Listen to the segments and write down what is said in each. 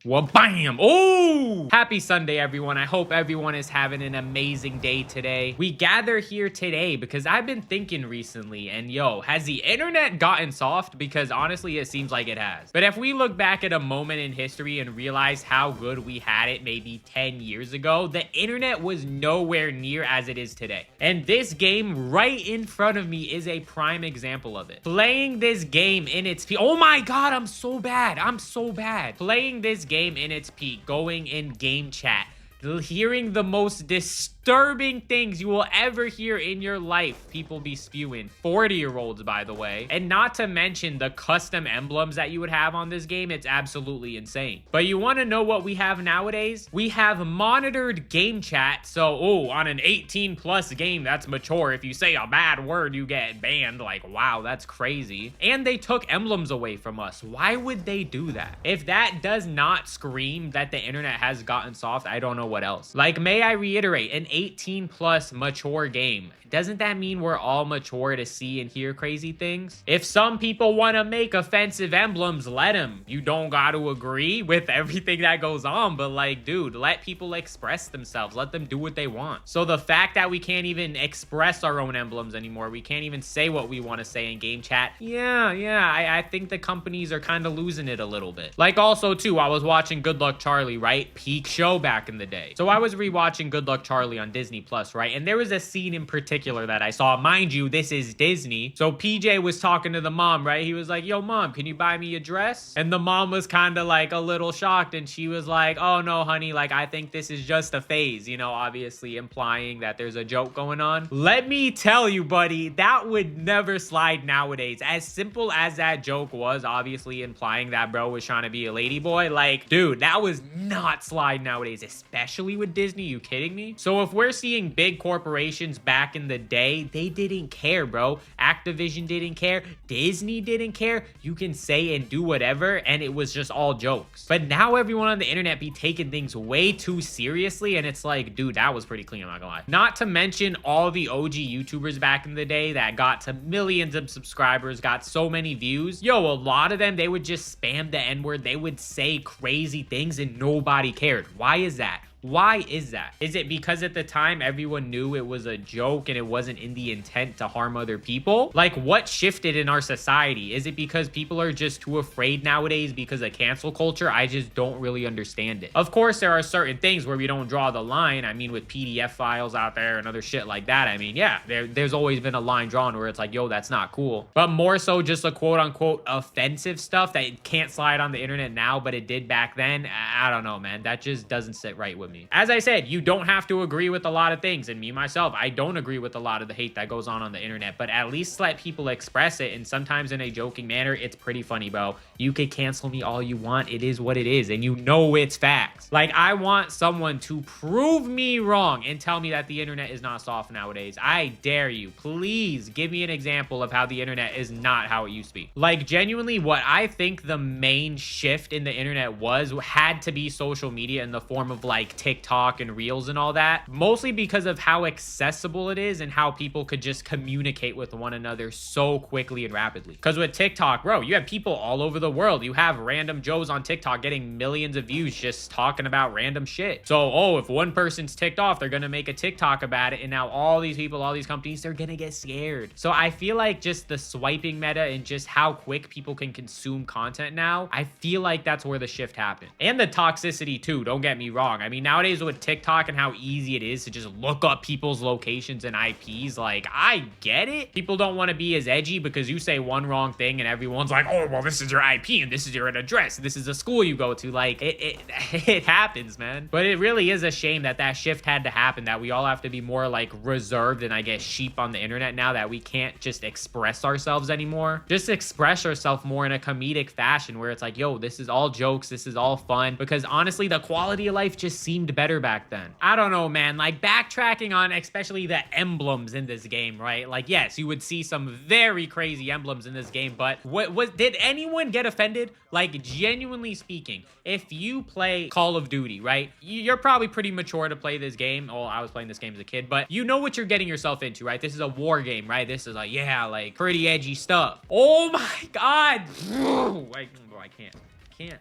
Well, bam! Oh! Happy Sunday, everyone. I hope everyone is having an amazing day today. We gather here today because I've been thinking recently, and yo, has the internet gotten soft? Because honestly, it seems like it has. But if we look back at a moment in history and realize how good we had it maybe 10 years ago, the internet was nowhere near as it is today. And this game right in front of me is a prime example of it. Playing this game in its peak. Oh my god, I'm so bad. I'm so bad. Playing this game in its peak, going in game chat, hearing the most disturbing things you will ever hear in your life people be spewing. 40-year-olds, by the way. And not to mention the custom emblems that you would have on this game. It's absolutely insane. But you want to know what we have nowadays? We have monitored game chat. So, on an 18+ game, that's mature. If you say a bad word, you get banned. Like, wow, that's crazy. And they took emblems away from us. Why would they do that? If that does not scream that the internet has gotten soft, I don't know what else. Like, may I reiterate, an 18+ mature game. Doesn't that mean we're all mature to see and hear crazy things? If some people want to make offensive emblems, let them. You don't got to agree with everything that goes on, but like, dude, let people express themselves. Let them do what they want. So the fact that we can't even express our own emblems anymore, we can't even say what we want to say in game chat. I think the companies are kind of losing it a little bit. Like, also too, I was watching Good Luck Charlie, right? Peak show back in the day. So I was rewatching Good Luck Charlie on Disney Plus, right? And there was a scene in particular that I saw. Mind you, this is Disney. So PJ was talking to the mom, right? He was like, yo, mom, can you buy me a dress? And the mom was kind of like a little shocked. And she was like, oh no, honey, like, I think this is just a phase, you know, obviously implying that there's a joke going on. Let me tell you, buddy, that would never slide nowadays. As simple as that joke was, obviously implying that bro was trying to be a lady boy, like, dude, that was not slide nowadays, especially with Disney. You kidding me? So if we're seeing big corporations back in the day, they didn't care, bro. Activision didn't care. Disney didn't care. You can say and do whatever, and it was just all jokes. But now everyone on the internet be taking things way too seriously, and it's like, dude, that was pretty clean, I'm not gonna lie. Not to mention all the OG YouTubers back in the day that got to millions of subscribers, got so many views. Yo, a lot of them, they would just spam the N-word. They would say crazy things, and nobody cared. Why is that? Why is that? Is it because at the time everyone knew it was a joke and it wasn't in the intent to harm other people? Like, what shifted in our society? Is it because people are just too afraid nowadays because of cancel culture? I just don't really understand it. Of course, there are certain things where we don't draw the line. I mean, with PDF files out there and other shit like that, I mean, yeah, there's always been a line drawn where it's like, yo, that's not cool. But more so just a quote unquote offensive stuff that can't slide on the internet now, but it did back then. I don't know, man. That just doesn't sit right with me. As I said, you don't have to agree with a lot of things, and me myself, I don't agree with a lot of the hate that goes on the internet, but at least let people express it, and sometimes in a joking manner. It's pretty funny, bro. You could cancel me all you want. It is what it is, and you know it's facts. Like, I want someone to prove me wrong and tell me that the internet is not soft nowadays. I dare you. Please give me an example of how the internet is not how it used to be. Like, genuinely, what I think the main shift in the internet had to be social media in the form of like TikTok and Reels and all that, mostly because of how accessible it is and how people could just communicate with one another so quickly and rapidly. Because with TikTok, bro, you have people all over the world. You have random Joes on TikTok getting millions of views just talking about random shit. So, if one person's ticked off, they're gonna make a TikTok about it, and now all these people, all these companies, they're gonna get scared. So I feel like just the swiping meta and just how quick people can consume content now, I feel like that's where the shift happened. And the toxicity too, don't get me wrong. I mean, nowadays with TikTok and how easy it is to just look up people's locations and IPs, like, I get it. People don't want to be as edgy because you say one wrong thing and everyone's like, oh, well, this is your IP and this is your address. This is a school you go to. Like, it happens, man. But it really is a shame that that shift had to happen, that we all have to be more like reserved and I guess sheep on the internet now, that we can't just express ourselves anymore. Just express ourselves more in a comedic fashion where it's like, yo, this is all jokes. This is all fun. Because honestly, the quality of life just seemed better back then. I don't know, man. Like, backtracking on especially the emblems in this game, right? Like, yes, you would see some very crazy emblems in this game, but did anyone get offended? Like, genuinely speaking, if you play Call of Duty, right? You're probably pretty mature to play this game. Well, I was playing this game as a kid, but you know what you're getting yourself into, right? This is a war game, right? This is like, yeah, like pretty edgy stuff. Oh my God. I can't.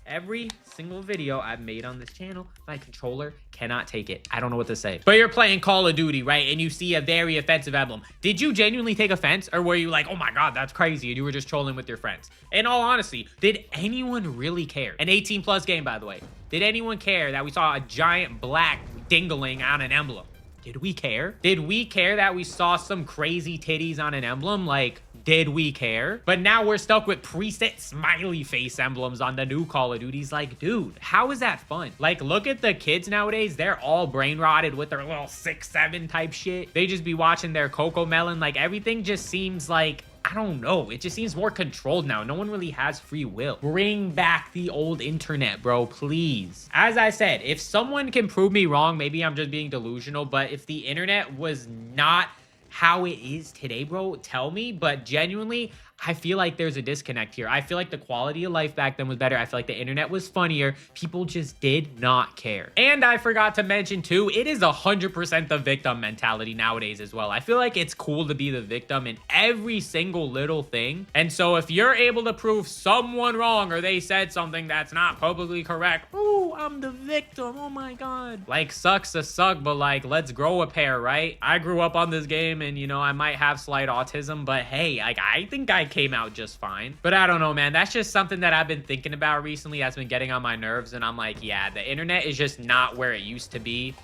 every single video I've made on this channel, my controller cannot take it. I don't know what to say. But you're playing Call of Duty, right? And you see a very offensive emblem. Did you genuinely take offense? Or were you like, oh my God, that's crazy, and you were just trolling with your friends? In all honesty, did anyone really care? An 18+ game, by the way. Did anyone care that we saw a giant black dingling on an emblem? Did we care? Did we care that we saw some crazy titties on an emblem? Like, did we care? But now we're stuck with preset smiley face emblems on the new Call of Duties. Like, dude, how is that fun? Like, look at the kids nowadays. They're all brain rotted with their little 6'7" type shit. They just be watching their Coco Melon. Like, everything just seems like, I don't know. It just seems more controlled now. No one really has free will. Bring back the old internet, bro, please. As I said, if someone can prove me wrong, maybe I'm just being delusional, but if the internet was not how it is today, bro, tell me. But genuinely, I feel like there's a disconnect here. I feel like the quality of life back then was better. I feel like the internet was funnier. People just did not care. And I forgot to mention too, it is 100% the victim mentality nowadays as well. I feel like it's cool to be the victim in every single little thing. And so if you're able to prove someone wrong or they said something that's not publicly correct, ooh, I'm the victim. Oh my God. Like, sucks to suck, but like, let's grow a pair, right? I grew up on this game and, you know, I might have slight autism, but hey, like, I think I came out just fine. But I don't know, man. That's just something that I've been thinking about recently that's been getting on my nerves. And I'm like, yeah, the internet is just not where it used to be.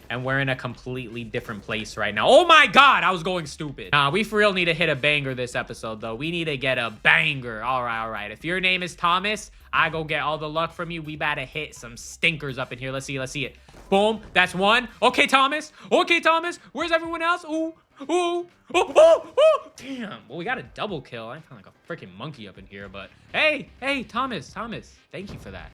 And we're in a completely different place right now. Oh my God, I was going stupid. Nah, we for real need to hit a banger this episode, though. We need to get a banger. All right, all right. If your name is Thomas, I go get all the luck from you. We better hit some stinkers up in here. Let's see, let's see it. Boom, that's one. Okay, Thomas. Okay, Thomas. Where's everyone else? Ooh. Ooh, oh, damn. Well, we got a double kill. I feel like a freaking monkey up in here, but hey, Thomas, thank you for that.